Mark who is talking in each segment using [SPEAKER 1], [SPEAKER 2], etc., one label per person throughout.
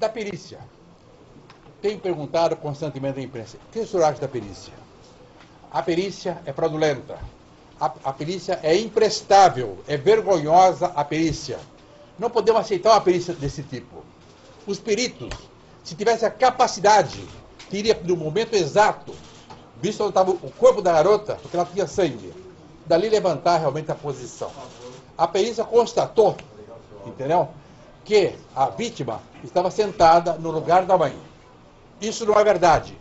[SPEAKER 1] da perícia. Tenho perguntado constantemente à imprensa, o que o senhor acha da perícia? A perícia é fraudulenta, a perícia é imprestável, é vergonhosa a perícia. Não podemos aceitar uma perícia desse tipo. Os peritos, se tivessem a capacidade, teria no momento exato, visto onde estava o corpo da garota, porque ela tinha sangue, dali levantar realmente a posição. A perícia constatou, entendeu, que a vítima estava sentada no lugar da mãe. Isso não é verdade.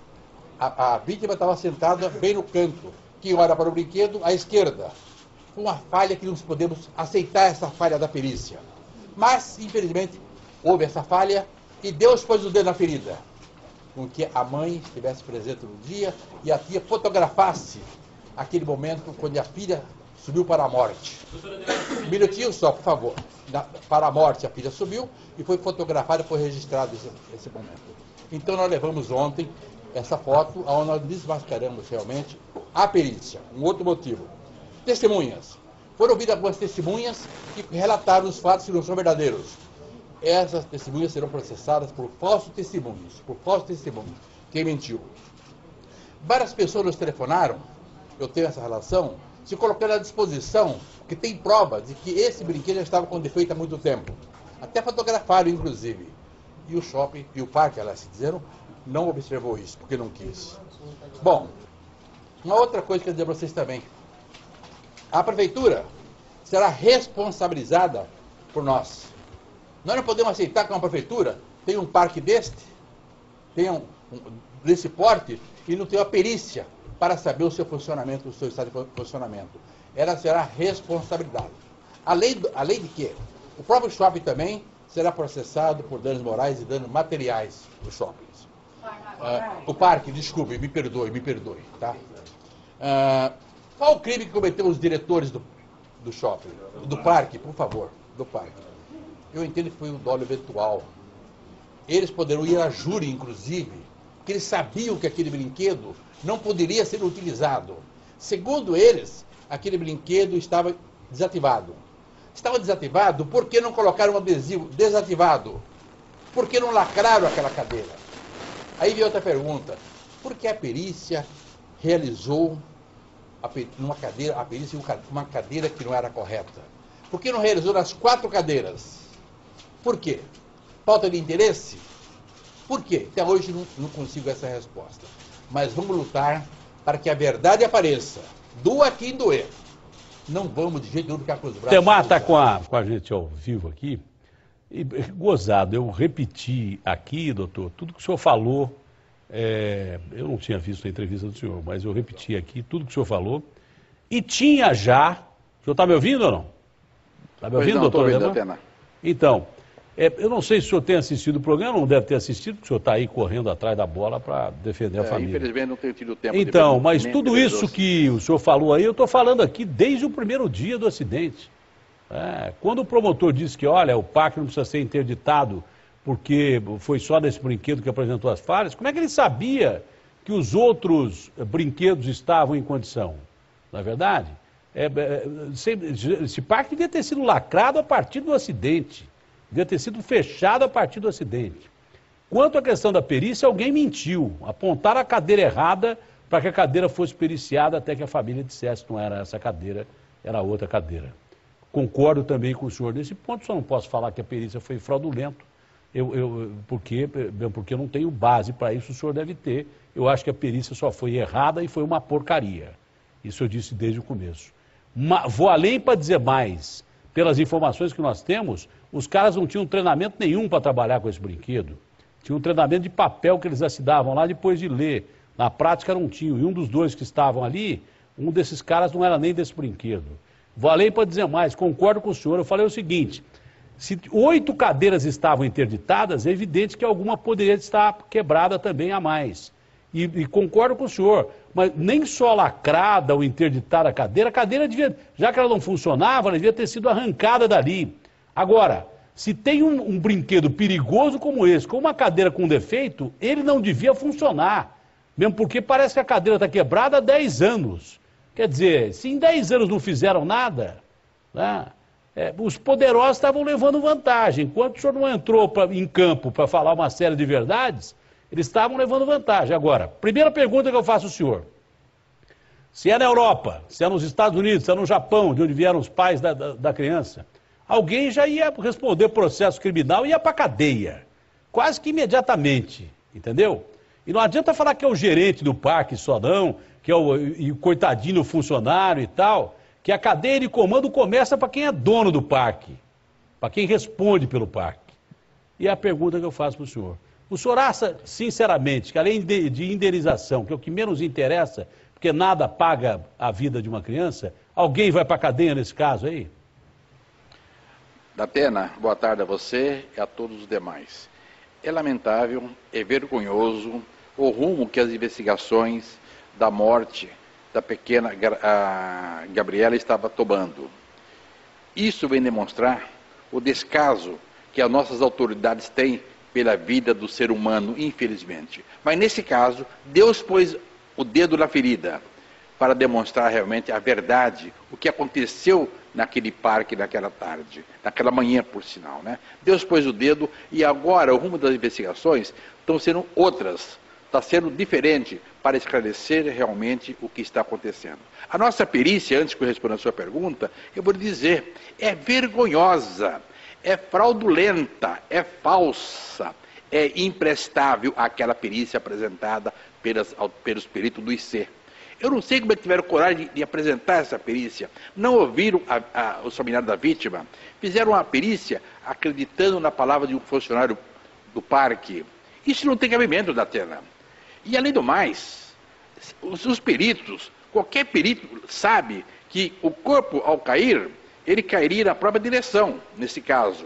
[SPEAKER 1] A vítima estava sentada bem no canto, que olha para o brinquedo à esquerda. Foi uma falha que não podemos aceitar, essa falha da perícia. Mas, infelizmente, houve essa falha e Deus pôs o dedo na ferida, com que a mãe estivesse presente no dia e a tia fotografasse aquele momento quando a filha subiu para a morte. Um minutinho só, por favor. Para a morte, a filha subiu e foi fotografada, foi registrado esse momento. Então nós levamos ontem essa foto, onde nós desmascaramos realmente a perícia. Um outro motivo. Testemunhas. Foram ouvidas algumas testemunhas que relataram os fatos que não são verdadeiros. Essas testemunhas serão processadas por falsos testemunhos. Quem mentiu. Várias pessoas nos telefonaram, eu tenho essa relação, se colocando à disposição, que tem prova de que esse brinquedo já estava com defeito há muito tempo. Até fotografaram, inclusive. E o shopping, e o parque, elas se disseram, não observou isso, porque não quis. Bom, uma outra coisa que eu quero dizer para vocês também. A prefeitura será responsabilizada por nós. Nós não podemos aceitar que uma prefeitura tenha um parque desse porte, e não tenha uma perícia para saber o seu funcionamento, o seu estado de funcionamento. Ela será responsabilidade. Além de que, o próprio shopping também será processado por danos morais e danos materiais dos shoppings. O parque, desculpe, me perdoe, tá? Qual o crime que cometeram os diretores do shopping? Do parque, por favor, do parque. Eu entendo que foi um dolo eventual. Eles poderão ir a júri, inclusive, que eles sabiam que aquele brinquedo não poderia ser utilizado. Segundo eles, aquele brinquedo estava desativado. Estava desativado porque não colocaram um adesivo desativado. Por que não lacraram aquela cadeira? Aí vem outra pergunta. Por que a perícia realizou uma cadeira que não era correta? Por que não realizou nas 4 cadeiras? Por quê? Falta de interesse? Por quê? Até hoje não consigo essa resposta. Mas vamos lutar para que a verdade apareça. Doa quem doer. Não vamos de jeito nenhum ficar com os braços.
[SPEAKER 2] Temar está com a gente ao vivo aqui. E, gozado, eu repeti aqui, doutor, tudo que o senhor falou. Eu não tinha visto a entrevista do senhor, mas eu repeti aqui tudo que o senhor falou. E tinha já... O senhor está me ouvindo ou não? Está me ouvindo, doutor?
[SPEAKER 3] Estou ouvindo,
[SPEAKER 2] então, eu não sei se o senhor tem assistido o programa, não deve ter assistido, porque o senhor está aí correndo atrás da bola para defender a família.
[SPEAKER 3] Infelizmente não tenho tido tempo.
[SPEAKER 2] Então, mas tudo isso que o senhor falou aí, eu estou falando aqui desde o primeiro dia do acidente. Quando o promotor disse que, olha, o parque não precisa ser interditado porque foi só nesse brinquedo que apresentou as falhas, como é que ele sabia que os outros brinquedos estavam em condição? Não é verdade? Esse parque devia ter sido lacrado a partir do acidente. Devia ter sido fechado a partir do acidente. Quanto à questão da perícia, alguém mentiu. Apontaram a cadeira errada para que a cadeira fosse periciada até que a família dissesse que não era essa cadeira, era outra cadeira. Concordo também com o senhor nesse ponto, só não posso falar que a perícia foi fraudulenta, porque eu não tenho base para isso, o senhor deve ter. Eu acho que a perícia só foi errada e foi uma porcaria. Isso eu disse desde o começo. Vou além para dizer mais. Pelas informações que nós temos, os caras não tinham treinamento nenhum para trabalhar com esse brinquedo. Tinha um treinamento de papel que eles assinavam lá depois de ler. Na prática não tinham. E um dos dois que estavam ali, um desses caras não era nem desse brinquedo. Vou além para dizer mais, concordo com o senhor. Eu falei o seguinte, se 8 cadeiras estavam interditadas, é evidente que alguma poderia estar quebrada também a mais. E concordo com o senhor, mas nem só lacrada ou interditada a cadeira devia, já que ela não funcionava, ela devia ter sido arrancada dali. Agora, se tem um brinquedo perigoso como esse, com uma cadeira com defeito, ele não devia funcionar. Mesmo porque parece que a cadeira está quebrada há 10 anos. Quer dizer, se em 10 anos não fizeram nada, né, os poderosos estavam levando vantagem. Enquanto o senhor não entrou em campo para falar uma série de verdades, eles estavam levando vantagem. Agora, primeira pergunta que eu faço ao senhor. Se é na Europa, se é nos Estados Unidos, se é no Japão, de onde vieram os pais da criança, alguém já ia responder processo criminal e ia para a cadeia. Quase que imediatamente, entendeu? E não adianta falar que é o gerente do parque só não, que é o coitadinho funcionário e tal, que a cadeia de comando começa para quem é dono do parque, para quem responde pelo parque. E a pergunta que eu faço para o senhor acha, sinceramente, que além de indenização, que é o que menos interessa, porque nada paga a vida de uma criança, alguém vai para a cadeia nesse caso aí?
[SPEAKER 3] Datena, boa tarde a você e a todos os demais. É lamentável, é vergonhoso o rumo que as investigações da morte da pequena Gabriela estava tomando. Isso vem demonstrar o descaso que as nossas autoridades têm pela vida do ser humano, infelizmente. Mas nesse caso, Deus pôs o dedo na ferida para demonstrar realmente a verdade, o que aconteceu naquele parque, naquela tarde, naquela manhã, por sinal, né? Deus pôs o dedo e agora o rumo das investigações estão sendo outras, está sendo diferente para esclarecer realmente o que está acontecendo. A nossa perícia, antes que eu responda a sua pergunta, eu vou lhe dizer, é vergonhosa, é fraudulenta, é falsa, é imprestável aquela perícia apresentada pelos peritos do IC. Eu não sei como é que tiveram coragem de apresentar essa perícia. Não ouviram os familiares da vítima. Fizeram uma perícia acreditando na palavra de um funcionário do parque. Isso não tem cabimento, Datena. E além do mais, os peritos, qualquer perito sabe que o corpo, ao cair, ele cairia na própria direção, nesse caso.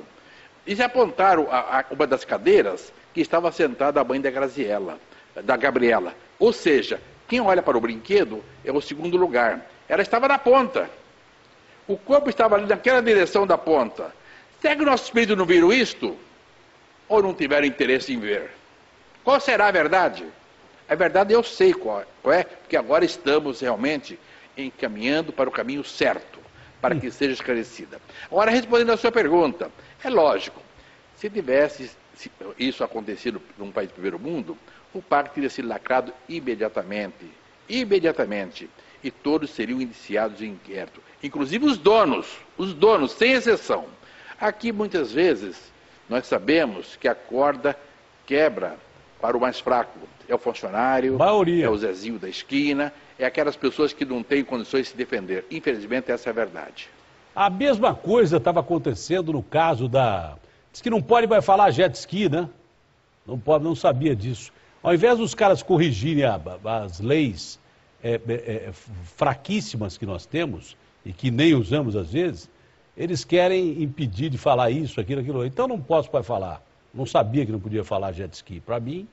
[SPEAKER 3] E já apontaram uma das cadeiras que estava sentada a mãe da Gabriela. Ou seja, quem olha para o brinquedo é o segundo lugar. Ela estava na ponta. O corpo estava ali naquela direção da ponta. Será que nossos peritos não viram isto? Ou não tiveram interesse em ver? Qual será a verdade? A verdade eu sei qual é, porque agora estamos realmente encaminhando para o caminho certo, para que seja esclarecida. Agora, respondendo à sua pergunta, é lógico, se tivesse isso acontecido num país do primeiro mundo, o parque teria sido lacrado imediatamente, e todos seriam indiciados em inquérito, inclusive os donos, sem exceção. Aqui, muitas vezes, nós sabemos que a corda quebra para o mais fraco. É o funcionário, é o Zezinho da esquina, é aquelas pessoas que não têm condições de se defender. Infelizmente, essa é a verdade.
[SPEAKER 2] A mesma coisa estava acontecendo no caso da... Diz que não pode mais falar jet ski, né? Não pode, não sabia disso. Ao invés dos caras corrigirem as leis fraquíssimas que nós temos, e que nem usamos às vezes, eles querem impedir de falar isso, aquilo. Então não posso mais falar. Não sabia que não podia falar jet ski. Para mim,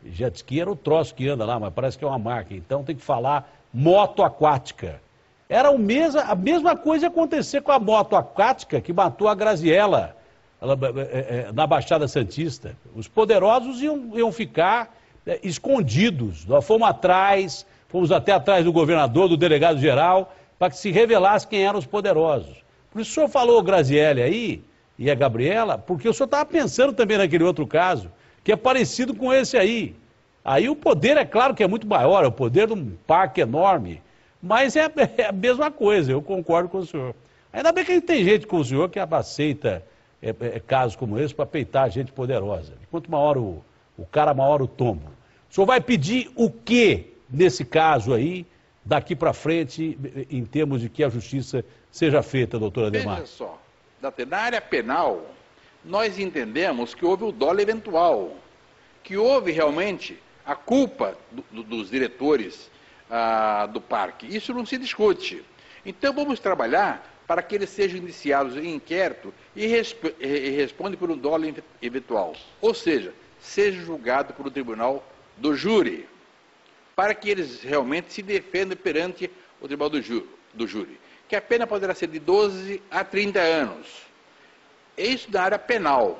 [SPEAKER 2] jet ski era o troço que anda lá, mas parece que é uma marca. Então tem que falar moto aquática. Era a mesma coisa acontecer com a moto aquática que matou a Graziella na Baixada Santista. Os poderosos iam ficar escondidos. Nós fomos até atrás do governador, do delegado-geral, para que se revelasse quem eram os poderosos. Por isso o senhor falou Graziella aí, e a Gabriela, porque o senhor estava pensando também naquele outro caso, que é parecido com esse aí. Aí o poder, é claro que é muito maior, é o poder de um parque enorme, mas é a mesma coisa, eu concordo com o senhor. Ainda bem que tem gente com o senhor que aceita casos como esse para peitar gente poderosa. Quanto maior o cara, maior o tombo. O senhor vai pedir o quê nesse caso aí, daqui para frente, em termos de que a justiça seja feita, doutora Ademar?
[SPEAKER 3] Veja só. Na área penal, nós entendemos que houve o dolo eventual, que houve realmente a culpa dos diretores do parque. Isso não se discute. Então vamos trabalhar para que eles sejam iniciados em inquérito e respondem por um dolo eventual. Ou seja, seja julgado por um tribunal do júri, para que eles realmente se defendam perante o tribunal do júri. Que a pena poderá ser de 12 a 30 anos. Isso na área penal.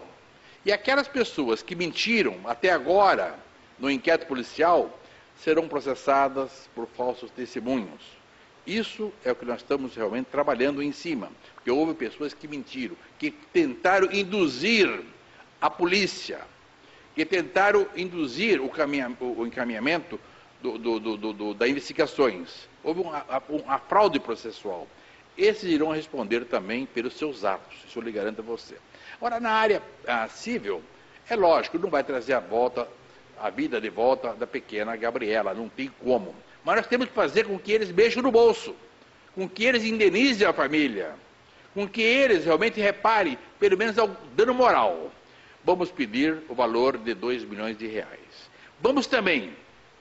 [SPEAKER 3] E aquelas pessoas que mentiram até agora no inquérito policial serão processadas por falsos testemunhos. Isso é o que nós estamos realmente trabalhando em cima, porque houve pessoas que mentiram, que tentaram induzir a polícia, que tentaram induzir o encaminhamento das investigações. Houve uma fraude processual. Esses irão responder também pelos seus atos, isso eu lhe garanto a você. Ora, na área civil, é lógico, não vai trazer a vida de volta da pequena Gabriela, não tem como. Mas nós temos que fazer com que eles mexam no bolso, com que eles indenizem a família, com que eles realmente reparem, pelo menos, ao dano moral. Vamos pedir o valor de 2 milhões de reais. Vamos também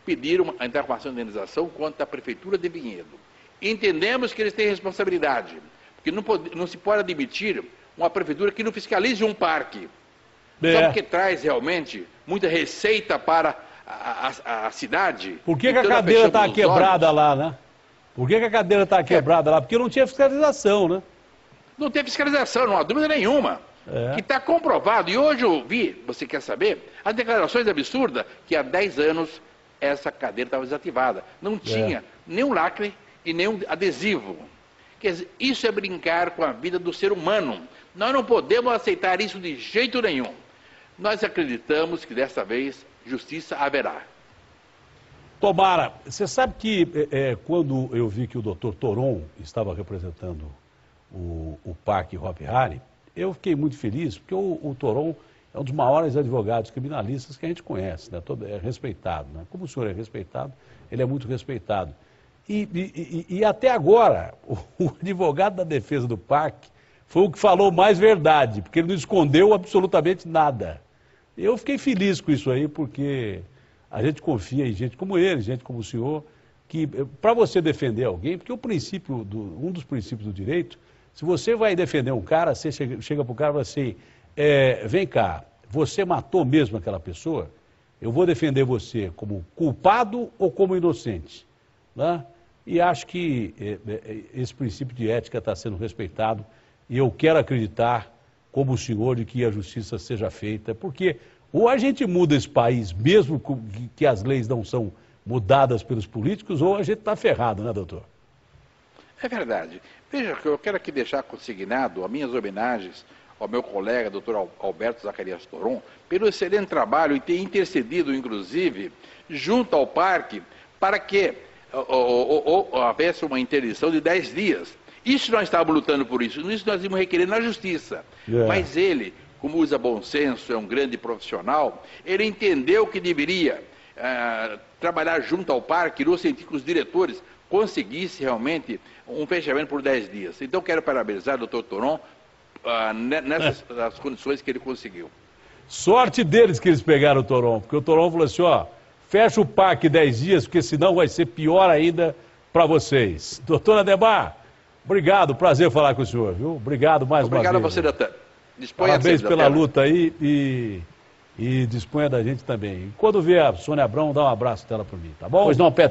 [SPEAKER 3] pedir uma informação de indenização quanto à Prefeitura de Vinhedo. Entendemos que eles têm responsabilidade, porque não se pode admitir uma prefeitura que não fiscalize um parque. Sabe o que traz realmente muita receita para a cidade?
[SPEAKER 2] Por que a cadeira está quebrada lá, né? Por que a cadeira está quebrada lá? Porque não tinha fiscalização, né?
[SPEAKER 3] Não tem fiscalização, não há dúvida nenhuma. Que está comprovado. E hoje eu vi, você quer saber, as declarações absurdas que há 10 anos essa cadeira estava desativada. Não tinha nenhum lacre e nenhum adesivo. Quer dizer, isso é brincar com a vida do ser humano. Nós não podemos aceitar isso de jeito nenhum. Nós acreditamos que dessa vez justiça haverá.
[SPEAKER 2] Tomara, você sabe que quando eu vi que o doutor Toron estava representando o Parque Hopi Hari, eu fiquei muito feliz, porque o Toron é um dos maiores advogados criminalistas que a gente conhece, né? É respeitado, né? Como o senhor é respeitado, ele é muito respeitado. E até agora, o advogado da defesa do parque foi o que falou mais verdade, porque ele não escondeu absolutamente nada. Eu fiquei feliz com isso aí, porque a gente confia em gente como ele, gente como o senhor, que para você defender alguém, porque um dos princípios do direito, se você vai defender um cara, você chega para o cara e fala assim, vem cá, você matou mesmo aquela pessoa? Eu vou defender você como culpado ou como inocente, né? E acho que esse princípio de ética está sendo respeitado e eu quero acreditar, como o senhor, de que a justiça seja feita, porque ou a gente muda esse país, mesmo que as leis não são mudadas pelos políticos, ou a gente está ferrado, né, doutor?
[SPEAKER 3] É verdade. Veja que eu quero aqui deixar consignado as minhas homenagens ao meu colega, doutor Alberto Zacarias Toron, pelo excelente trabalho e ter intercedido, inclusive, junto ao parque, para que houvesse uma interdição de 10 dias. Isso nós estávamos lutando por isso, isso nós íamos requerer na justiça. Mas ele, como usa bom senso, é um grande profissional, ele entendeu que deveria trabalhar junto ao parque, no sentido que os diretores conseguissem realmente um fechamento por 10 dias. Então quero parabenizar o doutor Toron nessas condições que ele conseguiu.
[SPEAKER 2] Sorte deles que eles pegaram o Toron, porque o Toron falou assim, ó, fecha o parque 10 dias, porque senão vai ser pior ainda para vocês. Doutor Ademar, obrigado, prazer falar com o senhor, viu? Obrigado mais uma vez.
[SPEAKER 3] Obrigado a você, doutor.
[SPEAKER 2] Parabéns pela luta aí e disponha da gente também. E quando vier a Sônia Abrão, dá um abraço dela para mim, tá bom? Pois não, Peter.